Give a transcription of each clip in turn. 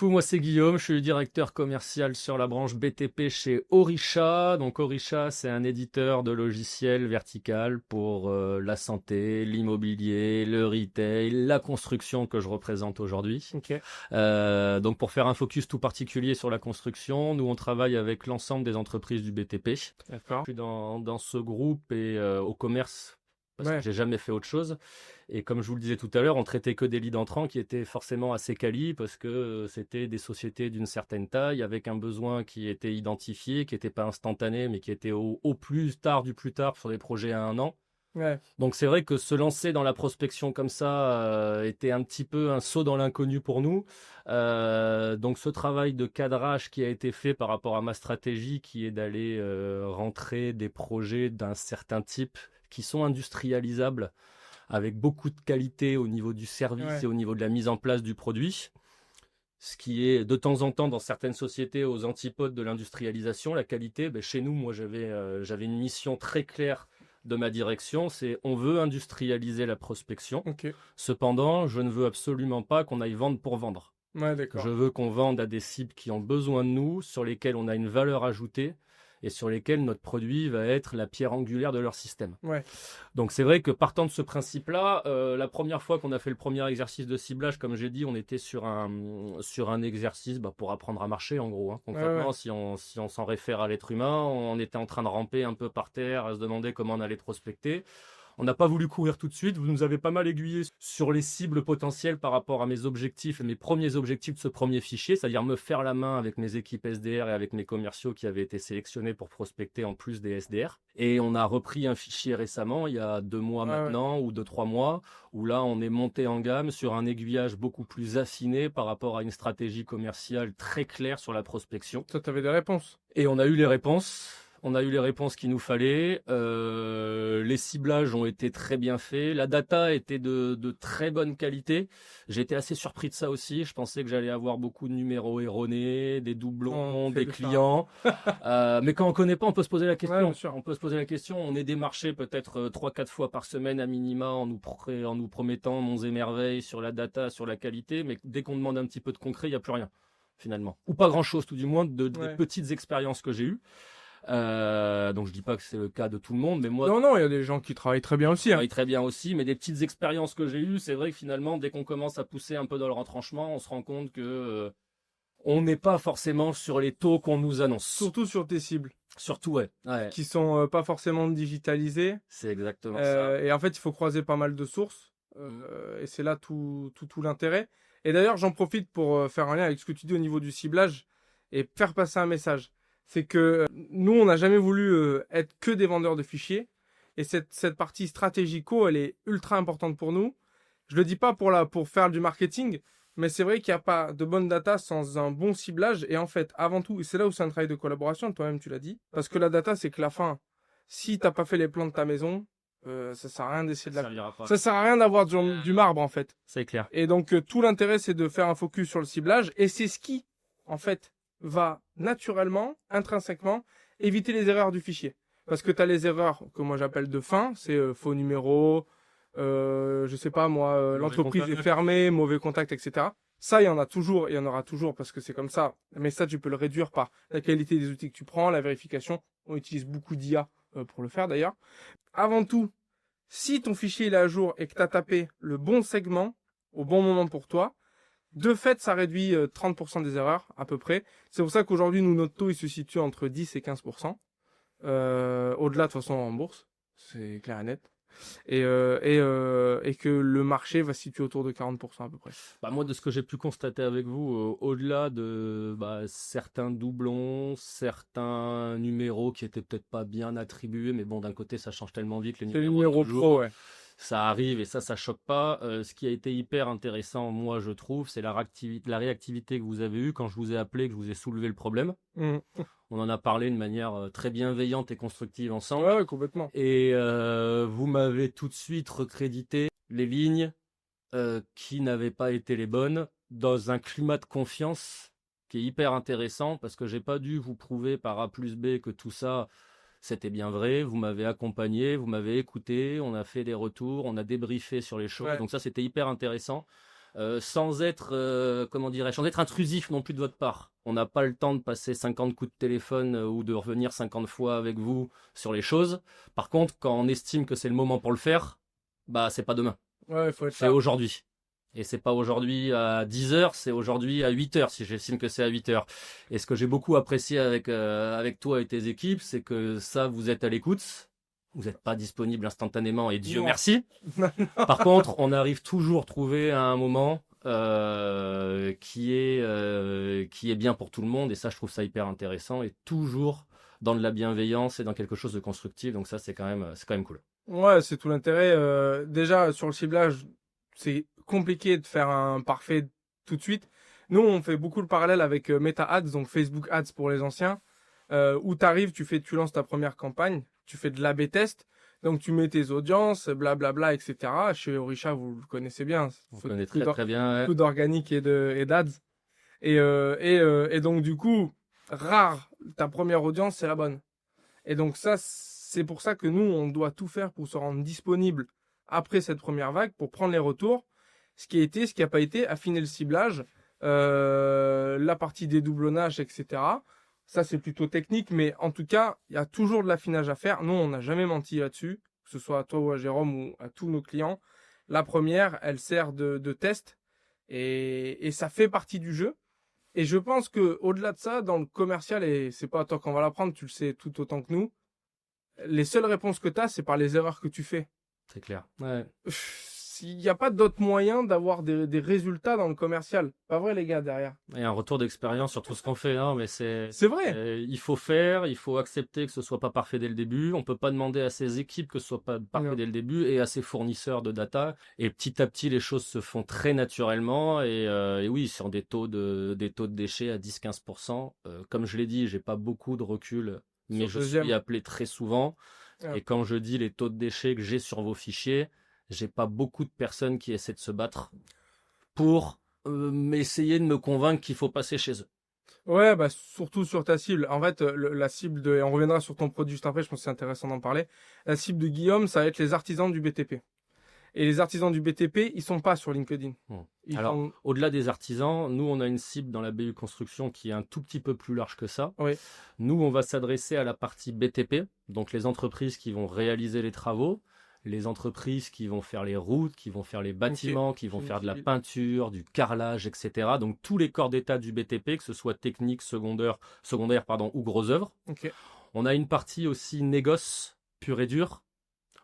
Moi c'est Guillaume, je suis le directeur commercial sur la branche BTP chez Orisha. Donc Orisha, c'est un éditeur de logiciels vertical pour la santé, l'immobilier, le retail, la construction que je représente aujourd'hui. Ok. Donc pour faire un focus tout particulier sur la construction, nous on travaille avec l'ensemble des entreprises du BTP. D'accord. Je suis dans ce groupe et au commerce parce que Ouais. j'ai jamais fait autre chose. Et comme je vous le disais tout à l'heure, on traitait que des leads entrants qui étaient forcément assez quali parce que c'était des sociétés d'une certaine taille avec un besoin qui était identifié, qui n'était pas instantané, mais qui était au plus tard du plus tard sur des projets à 1 an. Ouais. Donc c'est vrai que se lancer dans la prospection comme ça était un petit peu un saut dans l'inconnu pour nous. Donc ce travail de cadrage qui a été fait par rapport à ma stratégie, qui est d'aller rentrer des projets d'un certain type qui sont industrialisables avec beaucoup de qualité au niveau du service Ouais. et au niveau de la mise en place du produit. Ce qui est de temps en temps dans certaines sociétés aux antipodes de l'industrialisation, la qualité. Chez nous, moi j'avais une mission très claire de ma direction, c'est on veut industrialiser la prospection. Ok. Cependant, je ne veux absolument pas qu'on aille vendre pour vendre. Ouais, d'accord. Je veux qu'on vende à des cibles qui ont besoin de nous, sur lesquelles on a une valeur ajoutée et sur lesquelles notre produit va être la pierre angulaire de leur système. Ouais. Donc c'est vrai que partant de ce principe-là, la première fois qu'on a fait le premier exercice de ciblage, comme j'ai dit, on était sur un exercice pour apprendre à marcher en gros. Concrètement, Ouais. si on s'en réfère à l'être humain, on était en train de ramper un peu par terre, à se demander comment on allait prospecter. On n'a pas voulu courir tout de suite. Vous nous avez pas mal aiguillé sur les cibles potentielles par rapport à mes objectifs et mes premiers objectifs de ce premier fichier, c'est-à-dire me faire la main avec mes équipes SDR et avec mes commerciaux qui avaient été sélectionnés pour prospecter en plus des SDR. Et on a repris un fichier récemment, il y a 2 mois maintenant, ou 2-3 mois, où là on est monté en gamme sur un aiguillage beaucoup plus affiné par rapport à une stratégie commerciale très claire sur la prospection. Toi, t'avais des réponses. Et on a eu les réponses. On a eu les réponses qu'il nous fallait. Les ciblages ont été très bien faits. La data était de très bonne qualité. J'ai été assez surpris de ça aussi. Je pensais que j'allais avoir beaucoup de numéros erronés, des doublons, des clients. Mais quand on connaît pas, on peut se poser la question. Ouais, bien sûr. On peut se poser la question. On est démarché peut-être 3-4 fois par semaine à minima en nous promettant monts et merveilles sur la data, sur la qualité. Mais dès qu'on demande un petit peu de concret, il n'y a plus rien finalement. Ou pas grand-chose, tout du moins, des petites expériences que j'ai eues. Donc je dis pas que c'est le cas de tout le monde, mais moi... Non, il y a des gens qui travaillent très bien aussi. Travaille très bien aussi, mais des petites expériences que j'ai eues, c'est vrai que finalement, dès qu'on commence à pousser un peu dans le retranchement, on se rend compte que on n'est pas forcément sur les taux qu'on nous annonce. Surtout sur tes cibles. Surtout, ouais. Qui sont pas forcément digitalisées. C'est exactement ça. Et en fait, il faut croiser pas mal de sources. Et c'est là tout l'intérêt. Et d'ailleurs, j'en profite pour faire un lien avec ce que tu dis au niveau du ciblage et faire passer un message. C'est que nous, on n'a jamais voulu être que des vendeurs de fichiers. Et cette partie stratégico, elle est ultra importante pour nous. Je le dis pas pour faire du marketing, mais c'est vrai qu'il n'y a pas de bonne data sans un bon ciblage. Et en fait, avant tout, et c'est là où c'est un travail de collaboration, toi-même tu l'as dit, parce que la data, c'est que la fin, si t'as pas fait les plans de ta maison, ça sert à rien d'essayer ça sert à rien d'avoir du marbre en fait. C'est clair. Et donc tout l'intérêt c'est de faire un focus sur le ciblage et c'est ce qui en fait va naturellement, intrinsèquement éviter les erreurs du fichier. Parce que tu as les erreurs que moi j'appelle de fin, c'est faux numéro, je sais pas moi, l'entreprise est fermée, mauvais contact, etc. Ça, il y en a toujours, il y en aura toujours parce que c'est comme ça. Mais ça, tu peux le réduire par la qualité des outils que tu prends, la vérification. On utilise beaucoup d'IA pour le faire d'ailleurs. Avant tout, si ton fichier est à jour et que tu as tapé le bon segment au bon moment pour toi, de fait, ça réduit 30% des erreurs à peu près. C'est pour ça qu'aujourd'hui, nous, notre taux, il se situe entre 10 et 15%. Au-delà, de toute façon, en bourse. C'est clair et net. Et que le marché va se situer autour de 40% à peu près. Moi, de ce que j'ai pu constater avec vous, au-delà de certains doublons, certains numéros qui étaient peut-être pas bien attribués, mais bon, d'un côté, ça change tellement vite. C'est les numéros pro, ouais. Ça arrive et ça choque pas. Ce qui a été hyper intéressant, moi, je trouve, c'est la réactivité que vous avez eue quand je vous ai appelé, que je vous ai soulevé le problème. On en a parlé de manière très bienveillante et constructive ensemble. Ouais, complètement. Et vous m'avez tout de suite recrédité les lignes qui n'avaient pas été les bonnes dans un climat de confiance qui est hyper intéressant parce que j'ai pas dû vous prouver par A plus B que tout ça c'était bien vrai. Vous m'avez accompagné, vous m'avez écouté, on a fait des retours, on a débriefé sur les choses. Donc ça c'était hyper intéressant. sans être, comment dirais-je, sans être intrusif non plus de votre part. On n'a pas le temps de passer 50 coups de téléphone ou de revenir 50 fois avec vous sur les choses. Par contre, quand on estime que c'est le moment pour le faire, bah c'est pas demain, Ouais, il faut être c'est là. aujourd'hui. Et c'est pas aujourd'hui à 10h, c'est aujourd'hui à 8h, si j'estime que c'est à 8h. Et ce que j'ai beaucoup apprécié avec toi et tes équipes, c'est que ça, vous êtes à l'écoute. Vous n'êtes pas disponible instantanément, et Dieu Non. merci. Par contre, on arrive toujours à trouver à un moment qui est bien pour tout le monde. Et ça, je trouve ça hyper intéressant. Et toujours dans de la bienveillance et dans quelque chose de constructif. Donc ça, c'est quand même cool. Ouais, c'est tout l'intérêt. Déjà, sur le ciblage, c'est compliqué de faire un parfait tout de suite. Nous, on fait beaucoup le parallèle avec Meta Ads, donc Facebook Ads pour les anciens, où tu lances ta première campagne, tu fais de l'A/B test, donc tu mets tes audiences, blablabla, etc. Chez Orisha, vous le connaissez bien. On connaît très bien. Tout d'organique et d'ads. Et donc, du coup, ta première audience, c'est la bonne. Et donc ça, c'est pour ça que nous, on doit tout faire pour se rendre disponible après cette première vague, pour prendre les retours, ce qui a été, ce qui n'a pas été, affiner le ciblage, la partie dédoublonnage, etc. Ça, c'est plutôt technique, mais en tout cas, il y a toujours de l'affinage à faire. Nous, on n'a jamais menti là-dessus, que ce soit à toi ou à Jérôme ou à tous nos clients. La première, elle sert de test et ça fait partie du jeu. Et je pense que au-delà de ça, dans le commercial, et c'est pas à toi qu'on va l'apprendre, tu le sais tout autant que nous, les seules réponses que tu as, c'est par les erreurs que tu fais. C'est clair. Ouais. Il n'y a pas d'autre moyen d'avoir des résultats dans le commercial. Pas vrai, les gars, derrière. Et un retour d'expérience sur tout ce qu'on fait, hein, mais C'est vrai. il faut faire, il faut accepter que ce soit pas parfait dès le début. On peut pas demander à ses équipes que ce soit pas parfait Non. dès le début et à ses fournisseurs de data. Et petit à petit, les choses se font très naturellement. Et oui, sur des taux de déchets à 10-15%, comme je l'ai dit, j'ai pas beaucoup de recul, mais Sur je deuxième. suis appelé très souvent. Ah. Et quand je dis les taux de déchets que j'ai sur vos fichiers, j'ai pas beaucoup de personnes qui essaient de se battre pour essayer de me convaincre qu'il faut passer chez eux. Ouais, bah surtout sur ta cible. En fait, la cible et on reviendra sur ton produit juste après, je pense que c'est intéressant d'en parler. La cible de Guillaume, ça va être les artisans du BTP. Et les artisans du BTP, ils sont pas sur LinkedIn. Alors, au-delà des artisans, nous, on a une cible dans la BU Construction qui est un tout petit peu plus large que ça. Oui. Nous, on va s'adresser à la partie BTP, donc les entreprises qui vont réaliser les travaux, les entreprises qui vont faire les routes, qui vont faire les bâtiments, qui vont faire de la peinture, du carrelage, etc. Donc, tous les corps d'état du BTP, que ce soit technique, secondaire ou gros œuvres. Okay. On a une partie aussi négoce, pure et dure,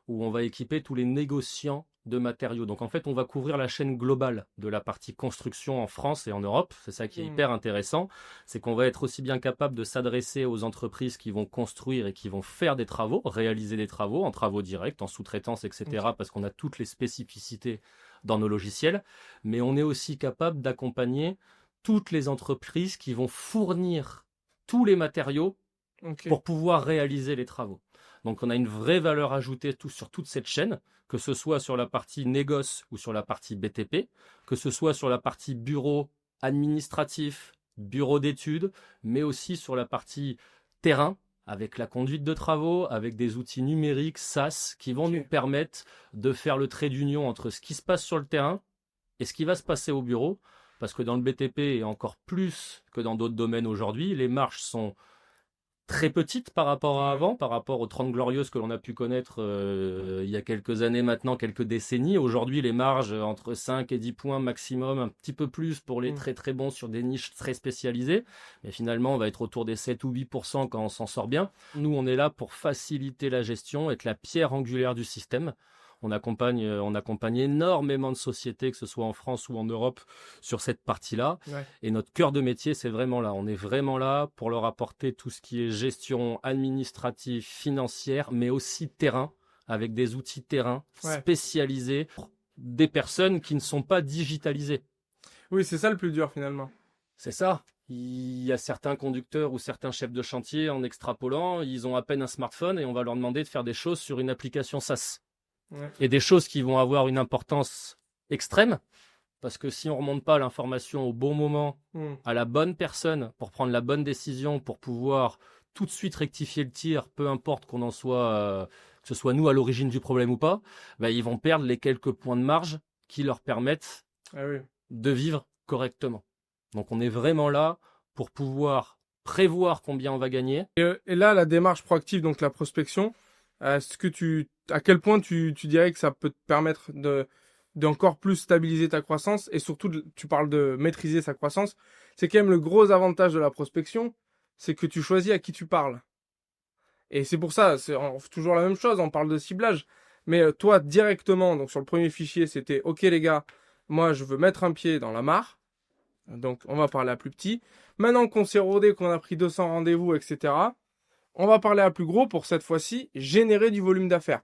où on va équiper tous les négociants de matériaux. Donc en fait, on va couvrir la chaîne globale de la partie construction en France et en Europe. C'est ça qui est hyper intéressant. C'est qu'on va être aussi bien capable de s'adresser aux entreprises qui vont construire et qui vont faire des travaux, réaliser des travaux en travaux directs, en sous-traitance, etc. Parce qu'on a toutes les spécificités dans nos logiciels. Mais on est aussi capable d'accompagner toutes les entreprises qui vont fournir tous les matériaux pour pouvoir réaliser les travaux. Donc on a une vraie valeur ajoutée sur toute cette chaîne, que ce soit sur la partie négoce ou sur la partie BTP, que ce soit sur la partie bureau administratif, bureau d'études, mais aussi sur la partie terrain, avec la conduite de travaux, avec des outils numériques SaaS qui vont nous permettre de faire le trait d'union entre ce qui se passe sur le terrain et ce qui va se passer au bureau, parce que dans le BTP et encore plus que dans d'autres domaines aujourd'hui, les marges sont très petite par rapport à avant, par rapport aux 30 glorieuses que l'on a pu connaître il y a quelques années maintenant, quelques décennies. Aujourd'hui, les marges entre 5 et 10 points maximum, un petit peu plus pour les très très bons sur des niches très spécialisées. Mais finalement, on va être autour des 7 ou 8% quand on s'en sort bien. Nous, on est là pour faciliter la gestion, être la pierre angulaire du système. On accompagne énormément de sociétés, que ce soit en France ou en Europe, sur cette partie-là. Ouais. Et notre cœur de métier, c'est vraiment là. On est vraiment là pour leur apporter tout ce qui est gestion administrative, financière, mais aussi terrain, avec des outils terrain spécialisés pour des personnes qui ne sont pas digitalisées. Oui, c'est ça le plus dur finalement. C'est ça. Il y a certains conducteurs ou certains chefs de chantier, en extrapolant, ils ont à peine un smartphone et on va leur demander de faire des choses sur une application SaaS. Ouais. Et des choses qui vont avoir une importance extrême, parce que si on ne remonte pas l'information au bon moment, à la bonne personne, pour prendre la bonne décision, pour pouvoir tout de suite rectifier le tir, peu importe qu'on en soit, que ce soit nous à l'origine du problème ou pas, bah, ils vont perdre les quelques points de marge qui leur permettent de vivre correctement. Donc on est vraiment là pour pouvoir prévoir combien on va gagner. Et là, la démarche proactive, donc la prospection, à quel point tu dirais que ça peut te permettre d'encore plus stabiliser ta croissance et surtout, tu parles de maîtriser sa croissance. C'est quand même le gros avantage de la prospection, c'est que tu choisis à qui tu parles. Et c'est pour ça, toujours la même chose, on parle de ciblage. Mais toi, directement, donc sur le premier fichier, c'était « Ok les gars, moi je veux mettre un pied dans la mare. » Donc on va parler à plus petit. Maintenant qu'on s'est rodé, qu'on a pris 200 rendez-vous, etc., on va parler à plus gros pour cette fois-ci générer du volume d'affaires.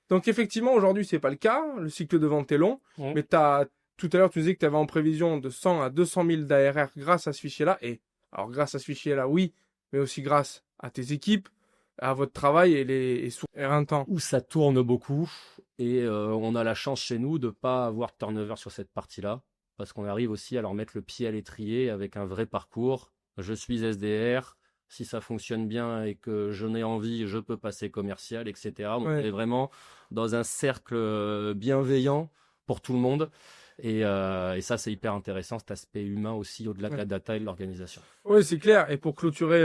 Donc effectivement, aujourd'hui, c'est pas le cas. Le cycle de vente est long. Mais tout à l'heure, tu disais que tu avais en prévision de 100 à 200 000 d'ARR grâce à ce fichier-là. Et alors grâce à ce fichier-là, oui, mais aussi grâce à tes équipes, à votre travail et un temps. Où ça tourne beaucoup et on a la chance chez nous de pas avoir de turnover sur cette partie-là parce qu'on arrive aussi à leur mettre le pied à l'étrier avec un vrai parcours. Je suis SDR, si ça fonctionne bien et que j'en ai envie, je peux passer commercial, etc. Donc on est vraiment dans un cercle bienveillant pour tout le monde. Et ça, c'est hyper intéressant, cet aspect humain aussi, au-delà de la data et de l'organisation. Oui, c'est clair. Et pour clôturer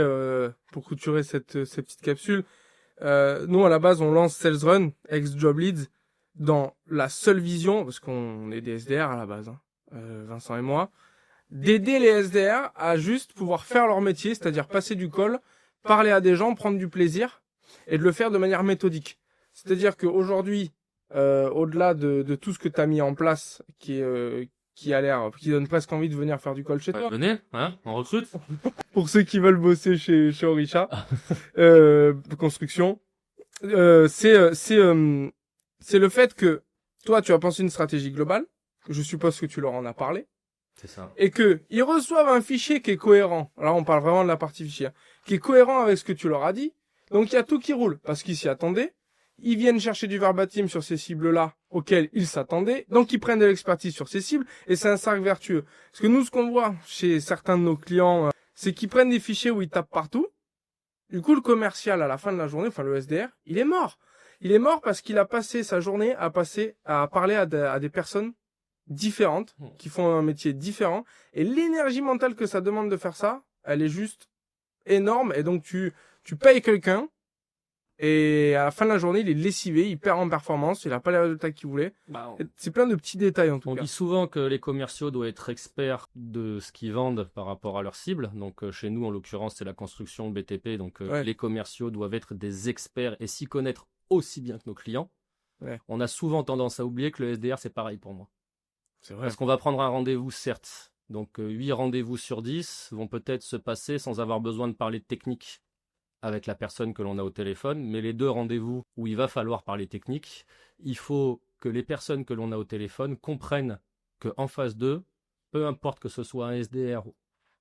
cette petite capsule, nous, à la base, on lance Sales Run, ex-Job Leads, dans la seule vision, parce qu'on est des SDR à la base, hein, Vincent et moi, d'aider les SDR à juste pouvoir faire leur métier, c'est-à-dire passer du call, parler à des gens, prendre du plaisir, et de le faire de manière méthodique. C'est-à-dire qu'aujourd'hui, au-delà de tout ce que tu as mis en place, qui donne presque envie de venir faire du call chez toi. Venez, hein, on recrute. Pour ceux qui veulent bosser chez Orisha, construction, c'est le fait que toi, tu as pensé une stratégie globale. Je suppose que tu leur en as parlé. C'est ça. Et que ils reçoivent un fichier qui est cohérent. Alors on parle vraiment de la partie fichier, qui est cohérent avec ce que tu leur as dit. Donc il y a tout qui roule parce qu'ils s'y attendaient. Ils viennent chercher du verbatim sur ces cibles-là auxquelles ils s'attendaient. Donc, ils prennent de l'expertise sur ces cibles et c'est un cercle vertueux. Parce que nous, ce qu'on voit chez certains de nos clients, c'est qu'ils prennent des fichiers où ils tapent partout. Du coup, le commercial, à la fin de la journée, enfin, le SDR, il est mort. Il est mort parce qu'il a passé sa journée à parler à des personnes différentes, qui font un métier différent. Et l'énergie mentale que ça demande de faire ça, elle est juste énorme. Et donc, tu payes quelqu'un. Et à la fin de la journée, il est lessivé, il perd en performance, il n'a pas les résultats qu'il voulait. C'est plein de petits détails en tout cas. On dit souvent que les commerciaux doivent être experts de ce qu'ils vendent par rapport à leur cible. Donc chez nous, en l'occurrence, c'est la construction BTP. Donc les commerciaux doivent être des experts et s'y connaître aussi bien que nos clients. On a souvent tendance à oublier que le SDR, c'est pareil pour moi. C'est vrai. Parce qu'on va prendre un rendez-vous, certes. Donc 8 rendez-vous sur 10 vont peut-être se passer sans avoir besoin de parler de technique avec la personne que l'on a au téléphone, mais les 2 rendez-vous où il va falloir parler technique, il faut que les personnes que l'on a au téléphone comprennent qu'en face d'eux, peu importe que ce soit un SDR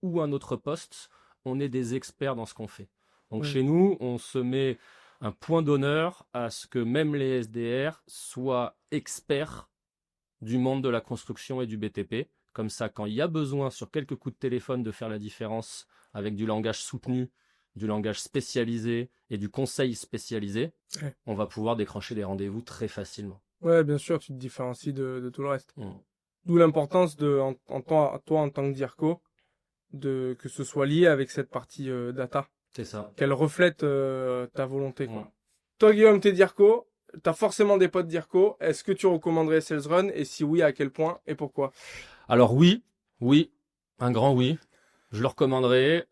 ou un autre poste, on est des experts dans ce qu'on fait. Donc chez nous, on se met un point d'honneur à ce que même les SDR soient experts du monde de la construction et du BTP. Comme ça, quand il y a besoin sur quelques coups de téléphone de faire la différence avec du langage soutenu, du langage spécialisé et du conseil spécialisé, on va pouvoir déclencher des rendez-vous très facilement. Ouais, bien sûr, tu te différencies de tout le reste. D'où l'importance toi, en tant que DIRCO, que ce soit lié avec cette partie data. C'est ça. Qu'elle reflète ta volonté, quoi. Toi, Guillaume, t'es DIRCO, t'as forcément des potes DIRCO. Est-ce que tu recommanderais Sales Run? Et si oui, à quel point et pourquoi? Alors oui, un grand oui. Je le recommanderais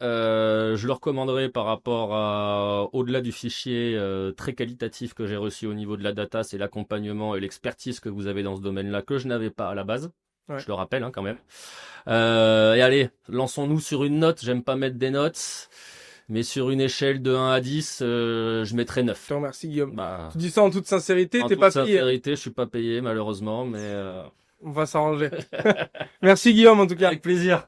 par rapport au-delà du fichier très qualitatif que j'ai reçu au niveau de la data, c'est l'accompagnement et l'expertise que vous avez dans ce domaine-là que je n'avais pas à la base. Je le rappelle quand même. Et allez, lançons-nous sur une note. J'aime pas mettre des notes, mais sur une échelle de 1 à 10, je mettrais 9. Je te remercie, Guillaume. Tu dis ça en toute sincérité, t'es pas payé. En toute sincérité, je suis pas payé malheureusement, mais on va s'arranger. Merci Guillaume en tout cas. Avec plaisir.